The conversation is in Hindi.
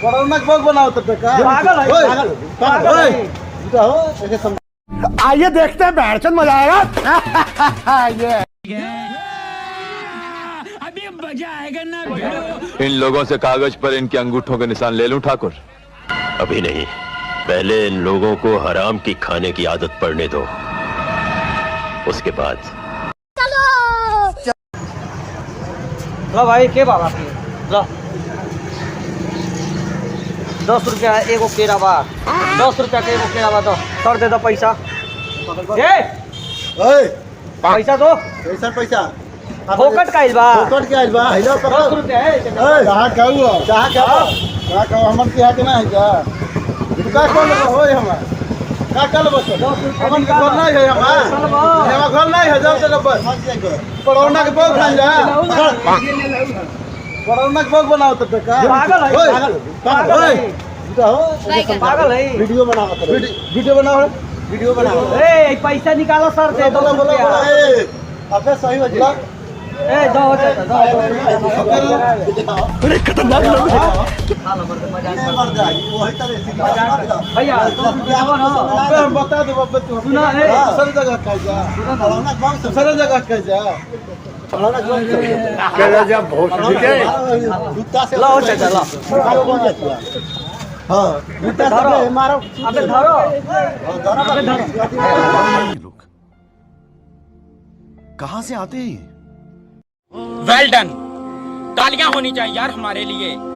कोरोना के बग बनाओ तब का पागल है, पागल है। हो ऐसे समझ। आइए देखते हैं बैठचंद मजा आएगा। ये अभी मजा आएगा ना। इन लोगों से कागज पर इनके अंगूठों के निशान ले लूं ठाकुर? अभी नहीं, पहले इन लोगों को हराम की खाने की आदत पड़ने दो, उसके बाद। लो भाई के बाबा के लो 10 रुपया एगो केरा बा 10 रुपया के एगो केरा बा दो सर दे दो पैसा ए ओए पैसा दो पैसा फोकट का बा फोकट के आइल बा हेलो 10 रुपया है कहां हमन के के ना है क्या का कौन होय हम का कल बस हमन के घर नहीं है हमारा घर नहीं है जब से बस कोरोना के बग खान जा कोरोना के बग बनाओ तब का पागल है पागल है पागल है वीडियो बनाओ वीडियो बनाओ ए पैसा निकालो सर दे 2 रुपया अबे सही हो जा ए दो अरे खतरनाक लोग हैं। मर जा वही तरह से भैया अबे हम बता दो बाबा तू सुना है सर जगह कह जा कोरोना बग सर जगह कह जा कोरोना बग क्या जब बहुत ठीक है। जूता से लो चाचा लो हां जूता से मारो अबे धरो लोग कहाँ से आते हैं? वेल डन, तालियां होनी चाहिए यार हमारे लिए।